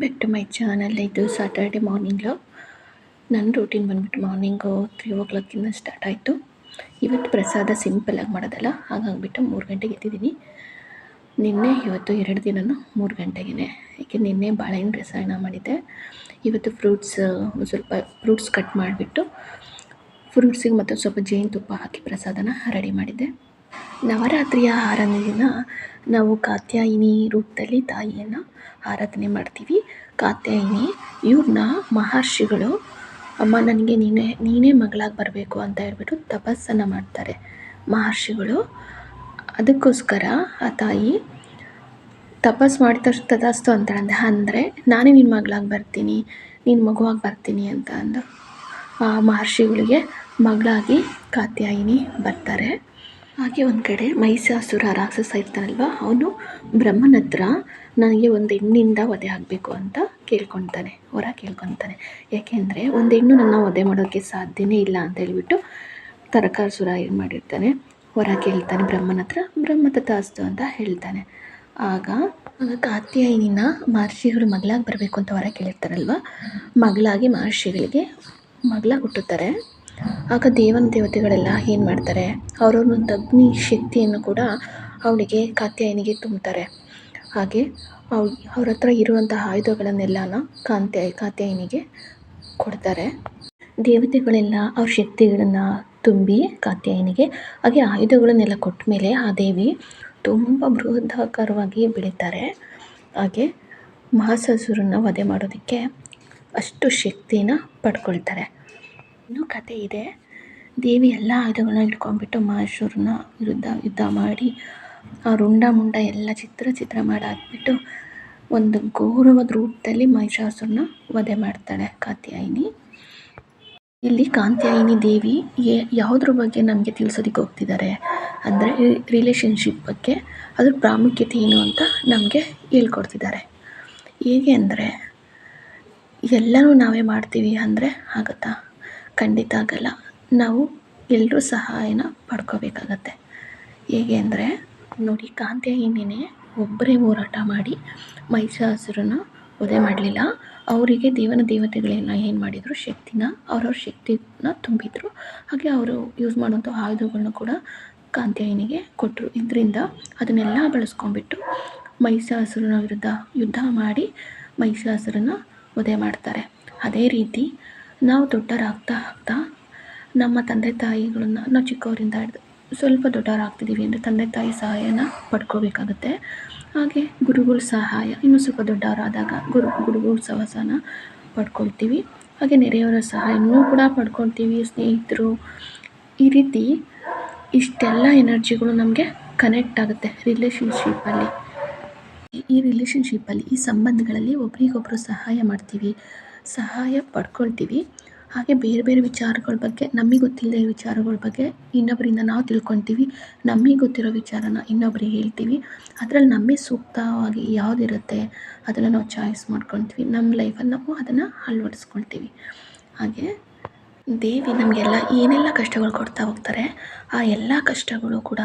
Back to my channel. ಇದು Saturday morning. ನನ್ನ routine ಬಂದುಬಿಟ್ಟು ಮಾರ್ನಿಂಗು 3 o'clock ಸ್ಟಾರ್ಟ್ ಆಯಿತು. ಇವತ್ತು ಪ್ರಸಾದ ಸಿಂಪಲ್ಲಾಗಿ ಮಾಡೋದಲ್ಲ, ಹಾಗಾಗಿಬಿಟ್ಟು 3 ಗಂಟೆಗೆ ಎದ್ದಿದ್ದೀನಿ. ಇವತ್ತು 2 ದಿನವೂ 3 ಗಂಟೆಗೆ. ಏಕೆ ನಿನ್ನೆ ಬಾಳೆಹಣ್ಣು ರಸಾಯನ ಮಾಡಿದ್ದೆ. ಇವತ್ತು ಸ್ವಲ್ಪ ಫ್ರೂಟ್ಸ್ ಕಟ್ ಮಾಡಿಬಿಟ್ಟು ಫ್ರೂಟ್ಸಿಗೆ ಮತ್ತು ಸ್ವಲ್ಪ ಜೇನುತುಪ್ಪ ಹಾಕಿ ಪ್ರಸಾದನ ರೆಡಿ ಮಾಡಿದ್ದೆ. ನವರಾತ್ರಿಯ 6ನೇ ದಿನ ನಾವು ಕಾತ್ಯಾಯಿನಿ ರೂಪದಲ್ಲಿ ತಾಯಿಯನ್ನು ಆರಾಧನೆ ಮಾಡ್ತೀವಿ. ಕಾತ್ಯಾಯಿನಿ ಇವ್ರನ್ನ ಮಹರ್ಷಿಗಳು ಅಮ್ಮ ನನಗೆ ನೀನೇ ಮಗಳಾಗಿ ಬರಬೇಕು ಅಂತ ಹೇಳ್ಬಿಟ್ಟು ತಪಸ್ಸನ್ನು ಮಾಡ್ತಾರೆ ಮಹರ್ಷಿಗಳು. ಅದಕ್ಕೋಸ್ಕರ ಆ ತಾಯಿ ತಪಸ್ಸು ಮಾಡಿದ ತಥಾಸ್ತು ಅಂತಾಳಂದೆ. ಅಂದರೆ ನಾನೇ ನಿನ್ನ ಮಗಳಾಗಿ ಬರ್ತೀನಿ, ನಿನ್ನ ಮಗುವಾಗಿ ಬರ್ತೀನಿ ಅಂತ ಅಂದು ಆ ಮಹರ್ಷಿಗಳಿಗೆ ಮಗಳಾಗಿ ಕಾತ್ಯಾಯಿನಿ ಬರ್ತಾರೆ. ಹಾಗೆ ಒಂದು ಕಡೆ ಮಹಿಷಾಸುರ ರಾಕ್ಷಸ ಇರ್ತಾನಲ್ವ, ಅವನು ಬ್ರಹ್ಮನ ಹತ್ರ ನನಗೆ ಒಂದು ಹೆಣ್ಣಿಂದ ವಧೆ ಆಗಬೇಕು ಅಂತ ವರ ಕೇಳ್ಕೊತಾನೆ. ಯಾಕೆಂದರೆ ಒಂದು ಹೆಣ್ಣು ನನ್ನ ವಧೆ ಮಾಡೋಕ್ಕೆ ಸಾಧ್ಯನೇ ಇಲ್ಲ ಅಂತ ಹೇಳಿಬಿಟ್ಟು ತರಕಾಸುರ ಏನು ಮಾಡಿರ್ತಾನೆ, ವರ ಕೇಳ್ತಾನೆ ಬ್ರಹ್ಮನ ಹತ್ರ. ಬ್ರಹ್ಮ ತಥಾಸ್ತು ಅಂತ ಹೇಳ್ತಾನೆ. ಆಗ ಕಾತ್ಯಾಯಿನಿನ ಮಹರ್ಷಿಗಳು ಮಗಳಾಗಿ ಬರಬೇಕು ಅಂತ ವರ ಕೇಳಿರ್ತಾರಲ್ವ, ಮಗಳಾಗಿ ಮಹರ್ಷಿಗಳಿಗೆ ಮಗಳಾಗಿ ಹುಟ್ಟುತ್ತಾರೆ. ಆಗ ದೇವತೆಗಳೆಲ್ಲ ಏನು ಮಾಡ್ತಾರೆ, ಅವ್ರವ್ರನ್ನೊಂದು ಅಗ್ನಿ ಶಕ್ತಿಯನ್ನು ಕೂಡ ಅವಳಿಗೆ ಕಾತ್ಯಾಯಿನಿಗೆ ತುಂಬ್ತಾರೆ. ಹಾಗೆ ಅವ್ರ ಹತ್ರ ಇರುವಂಥ ಆಯುಧಗಳನ್ನೆಲ್ಲನ ಕಾತ್ಯಾಯಿನಿಗೆ ಕೊಡ್ತಾರೆ. ದೇವತೆಗಳೆಲ್ಲ ಅವ್ರ ಶಕ್ತಿಗಳನ್ನು ತುಂಬಿ ಕಾತ್ಯಾಯಿನಿಗೆ ಹಾಗೆ ಆಯುಧಗಳನ್ನೆಲ್ಲ ಕೊಟ್ಟ ಮೇಲೆ ಆ ದೇವಿ ತುಂಬ ಬೃಹದಾಕಾರವಾಗಿ ಬೆಳೀತಾರೆ. ಹಾಗೆ ಮಹಿಷಾಸುರನ ವಧೆ ಮಾಡೋದಕ್ಕೆ ಅಷ್ಟು ಶಕ್ತಿನ ಪಡ್ಕೊಳ್ತಾರೆ. ಇನ್ನೂ ಕತೆ ಇದೆ. ದೇವಿ ಎಲ್ಲ ಆಯುಧಗಳನ್ನ ಇಟ್ಕೊಂಡ್ಬಿಟ್ಟು ಮಹಿಷಾಸುರನ ವಿರುದ್ಧ ಯುದ್ಧ ಮಾಡಿ ಆ ರುಂಡ ಮುಂಡ ಎಲ್ಲ ಚಿತ್ರ ಮಾಡಾಕ್ಬಿಟ್ಟು ಒಂದು ಗೌರವದ ರೂಪದಲ್ಲಿ ಮಹಿಷಾಸುರನ ವಧೆ ಮಾಡ್ತಾಳೆ ಕಾತ್ಯಾಯಿನಿ. ಇಲ್ಲಿ ಕಾತ್ಯಾಯಿನಿ ದೇವಿ ಯಾವುದ್ರ ಬಗ್ಗೆ ನಮಗೆ ತಿಳಿಸೋದಕ್ಕೆ ಹೋಗ್ತಿದ್ದಾರೆ ಅಂದರೆ ರಿಲೇಷನ್ಶಿಪ್ ಬಗ್ಗೆ, ಅದ್ರ ಪ್ರಾಮುಖ್ಯತೆ ಏನು ಅಂತ ನಮಗೆ ಹೇಳ್ಕೊಡ್ತಿದ್ದಾರೆ. ಹೇಗೆ ಅಂದರೆ ಎಲ್ಲನೂ ನಾವೇ ಮಾಡ್ತೀವಿ ಅಂದರೆ ಆಗುತ್ತಾ? ಖಂಡಿತ ಆಗಲ್ಲ. ನಾವು ಎಲ್ಲರೂ ಸಹಾಯನ ಪಡ್ಕೋಬೇಕಾಗತ್ತೆ. ಹೇಗೆ ಅಂದರೆ ನೋಡಿ, ಕಾತ್ಯಾಯಿನಿನೇ ಒಬ್ಬರೇ ಹೋರಾಟ ಮಾಡಿ ಮಹಿಷಾಸುರನ ವಧೆ ಮಾಡಲಿಲ್ಲ. ಅವರಿಗೆ ದೇವತೆಗಳೆಲ್ಲ ಏನು ಮಾಡಿದರು, ಅವ್ರವ್ರ ಶಕ್ತಿನ ತುಂಬಿದರು. ಹಾಗೆ ಅವರು ಯೂಸ್ ಮಾಡೋಂಥ ಆಯುಧಗಳನ್ನ ಕೂಡ ಕಾತ್ಯಾಯಿನಿಗೆ ಕೊಟ್ಟರು. ಇದರಿಂದ ಅದನ್ನೆಲ್ಲ ಬಳಸ್ಕೊಂಡ್ಬಿಟ್ಟು ಮಹಿಷಾಸುರನ ವಿರುದ್ಧ ಯುದ್ಧ ಮಾಡಿ ಮಹಿಷಾಸುರನ ವಧೆ ಮಾಡ್ತಾರೆ. ಅದೇ ರೀತಿ ನಾವು ದೊಡ್ಡವರಾಗ್ತಾ ನಮ್ಮ ತಂದೆ ತಾಯಿಗಳನ್ನ ನಾವು ಚಿಕ್ಕವರಿಂದ ಹಿಡಿದು ಸ್ವಲ್ಪ ದೊಡ್ಡವರಾಗ್ತಿದ್ದೀವಿ ಅಂದರೆ ತಂದೆ ತಾಯಿ ಸಹಾಯನ ಪಡ್ಕೋಬೇಕಾಗತ್ತೆ. ಹಾಗೆ ಗುರುಗಳ ಸಹಾಯ ಇನ್ನೂ ಸ್ವಲ್ಪ ದೊಡ್ಡವರಾದಾಗ ಗುರುಗಳ ಸಹವಾಸನ ಪಡ್ಕೊಳ್ತೀವಿ. ಹಾಗೆ ನೆರೆಯವರ ಸಹಾಯನೂ ಕೂಡ ಪಡ್ಕೊಳ್ತೀವಿ, ಸ್ನೇಹಿತರು. ಈ ರೀತಿ ಇಷ್ಟೆಲ್ಲ ಎನರ್ಜಿಗಳು ನಮಗೆ ಕನೆಕ್ಟ್ ಆಗುತ್ತೆ ರಿಲೇಷನ್ಶಿಪ್ಪಲ್ಲಿ. ಈ ಸಂಬಂಧಗಳಲ್ಲಿ ಒಬ್ರಿಗೊಬ್ಬರು ಸಹಾಯ ಮಾಡ್ತೀವಿ, ಸಹಾಯ ಪಡ್ಕೊಳ್ತೀವಿ. ಹಾಗೆ ಬೇರೆ ಬೇರೆ ವಿಚಾರಗಳ ಬಗ್ಗೆ, ನಮಗೆ ಗೊತ್ತಿಲ್ಲದೆ ವಿಚಾರಗಳ ಬಗ್ಗೆ ಇನ್ನೊಬ್ಬರಿಂದ ನಾವು ತಿಳ್ಕೊತೀವಿ. ನಮಗೆ ಗೊತ್ತಿರೋ ವಿಚಾರನ ಇನ್ನೊಬ್ಬರಿಗೆ ಹೇಳ್ತೀವಿ. ಅದರಲ್ಲಿ ನಮಗೆ ಸೂಕ್ತವಾಗಿ ಯಾವುದಿರುತ್ತೆ ಅದನ್ನು ನಾವು ಚಾಯ್ಸ್ ಮಾಡ್ಕೊಳ್ತೀವಿ. ನಮ್ಮ ಲೈಫಲ್ಲಿ ನಾವು ಅದನ್ನು ಅಳವಡಿಸ್ಕೊಳ್ತೀವಿ. ಹಾಗೆ ದೇವಿ ನಮಗೆಲ್ಲ ಏನೆಲ್ಲ ಕಷ್ಟಗಳು ಕೊಡ್ತಾ ಹೋಗ್ತಾರೆ, ಆ ಎಲ್ಲ ಕಷ್ಟಗಳು ಕೂಡ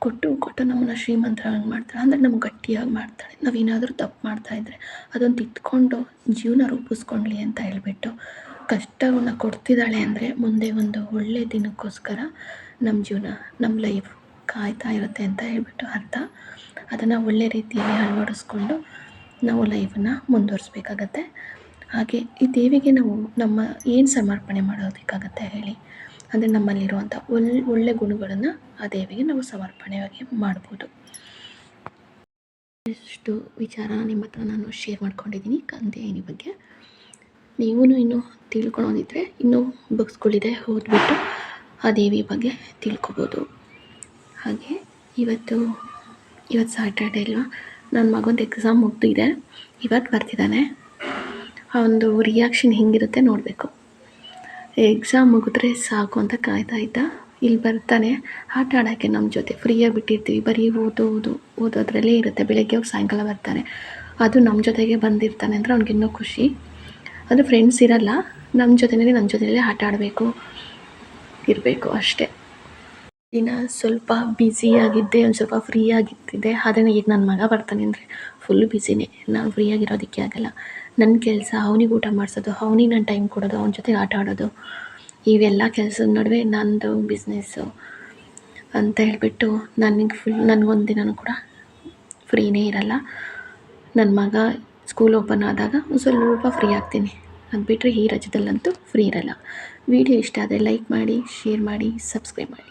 ಕೊಟ್ಟು ನಮ್ಮನ್ನು ಶ್ರೀಮಂತರಾಗಿ ಮಾಡ್ತಾಳೆ. ಅಂದರೆ ನಮ್ಗೆ ಗಟ್ಟಿಯಾಗಿ ಮಾಡ್ತಾಳೆ. ನಾವೇನಾದರೂ ತಪ್ಪು ಮಾಡ್ತಾಯಿದ್ರೆ ಅದನ್ನು ತಿದ್ಕೊಂಡು ಜೀವನ ರೂಪಿಸ್ಕೊಳ್ಳಿ ಅಂತ ಹೇಳಿಬಿಟ್ಟು ಕಷ್ಟಗಳನ್ನ ಕೊಡ್ತಿದ್ದಾಳೆ. ಅಂದರೆ ಮುಂದೆ ಒಂದು ಒಳ್ಳೆಯ ದಿನಕ್ಕೋಸ್ಕರ ನಮ್ಮ ಜೀವನ, ನಮ್ಮ ಲೈಫ್ ಕಾಯ್ತಾ ಇರುತ್ತೆ ಅಂತ ಹೇಳ್ಬಿಟ್ಟು ಅರ್ಥ. ಅದನ್ನು ಒಳ್ಳೆ ರೀತಿಯಲ್ಲಿ ಅಳವಡಿಸ್ಕೊಂಡು ನಾವು ಲೈಫನ್ನು ಮುಂದುವರಿಸ್ಬೇಕಾಗತ್ತೆ. ಹಾಗೆ ಈ ದೇವಿಗೆ ನಾವು ನಮ್ಮ ಏನು ಸಮರ್ಪಣೆ ಮಾಡೋದಕ್ಕಾಗತ್ತೆ ಹೇಳಿ? ಅಂದರೆ ನಮ್ಮಲ್ಲಿರುವಂಥ ಒಳ್ಳೆ ಗುಣಗಳನ್ನು ಆ ದೇವಿಗೆ ನಾವು ಸಮರ್ಪಣೆಯಾಗಿ ಮಾಡ್ಬೋದು. ಇಷ್ಟು ವಿಚಾರ ನಿಮ್ಮ ಹತ್ರ ನಾನು ಶೇರ್ ಮಾಡ್ಕೊಂಡಿದ್ದೀನಿ ಕಾತ್ಯಾಯಿನಿ ಬಗ್ಗೆ. ನೀವು ಇನ್ನೂ ತಿಳ್ಕೊಳೋದಿದ್ರೆ ಇನ್ನೂ ಬುಕ್ಸ್ಗಳಿದೆ, ಓದ್ಬಿಟ್ಟು ಆ ದೇವಿ ಬಗ್ಗೆ ತಿಳ್ಕೊಬೋದು. ಹಾಗೆ ಇವತ್ತು ಸ್ಯಾಟರ್ಡೇ ಅಲ್ವಾ, ನನ್ನ ಮಗಂದು ಎಕ್ಸಾಮ್ ಮುಗ್ದಿದೆ, ಇವತ್ತು ಬರ್ತಿದ್ದಾನೆ. ಆ ಒಂದು ರಿಯಾಕ್ಷನ್ ಹೆಂಗಿರುತ್ತೆ ನೋಡಬೇಕು. ಎಕ್ಸಾಮ್ ಮುಗಿದ್ರೆ ಸಾಕು ಅಂತ ಕಾಯ್ತಾ ಇದ್ದ. ಇಲ್ಲಿ ಬರ್ತಾನೆ, ಆಟ ಆಡೋಕ್ಕೆ ನಮ್ಮ ಜೊತೆ ಫ್ರೀಯಾಗಿ ಬಿಟ್ಟಿರ್ತೀವಿ. ಬರೀ ಓದೋದ್ರಲ್ಲೇ ಇರುತ್ತೆ. ಬೆಳಗ್ಗೆ ಹೋಗಿ ಸಾಯಂಕಾಲ ಬರ್ತಾನೆ. ಅದು ನಮ್ಮ ಜೊತೆಗೆ ಬಂದಿರ್ತಾನೆ ಅಂದರೆ ಅವ್ನಿಗಿನ್ನೂ ಖುಷಿ. ಅಂದರೆ ಫ್ರೆಂಡ್ಸ್ ಇರಲ್ಲ, ನನ್ನ ಜೊತೆಯಲ್ಲೇ ಆಟ ಆಡಬೇಕು, ಇರಬೇಕು ಅಷ್ಟೇ. ದಿನ ಸ್ವಲ್ಪ ಬ್ಯುಸಿಯಾಗಿದ್ದೆ, ಒಂದು ಸ್ವಲ್ಪ ಫ್ರೀ ಆಗಿರ್ತಿದ್ದೆ. ಆದರೆ ಈಗ ನನ್ನ ಮಗ ಬರ್ತಾನೆ ಅಂದರೆ ಫುಲ್ ಬ್ಯುಸಿನೇ. ನಾನು ಫ್ರೀಯಾಗಿರೋದಕ್ಕೆ ಆಗಲ್ಲ. ನನ್ನ ಕೆಲಸ ಅವ್ನಿಗೆ ಊಟ ಮಾಡಿಸೋದು, ಅವ್ನಿಗೆ ನಾನು ಟೈಮ್ ಕೊಡೋದು, ಅವ್ನ ಜೊತೆ ಆಟ ಆಡೋದು, ಇವೆಲ್ಲ ಕೆಲಸದ ನಡುವೆ ನಂದು ಬಿಸ್ನೆಸ್ಸು ಅಂತ ಹೇಳ್ಬಿಟ್ಟು ನನಗೊಂದು ದಿನವೂ ಕೂಡ ಫ್ರೀನೇ ಇರಲ್ಲ. ನನ್ನ ಮಗ ಸ್ಕೂಲ್ ಓಪನ್ ಆದಾಗ ಒಂದು ಸ್ವಲ್ಪ ಫ್ರೀ ಆಗ್ತೀನಿ. ಅದು ಬಿಟ್ಟರೆ ಈ ರಜದಲ್ಲಂತೂ ಫ್ರೀ ಇರಲ್ಲ. ವಿಡಿಯೋ ಇಷ್ಟ ಆದರೆ ಲೈಕ್ ಮಾಡಿ, ಶೇರ್ ಮಾಡಿ, ಸಬ್ಸ್ಕ್ರೈಬ್ ಮಾಡಿ.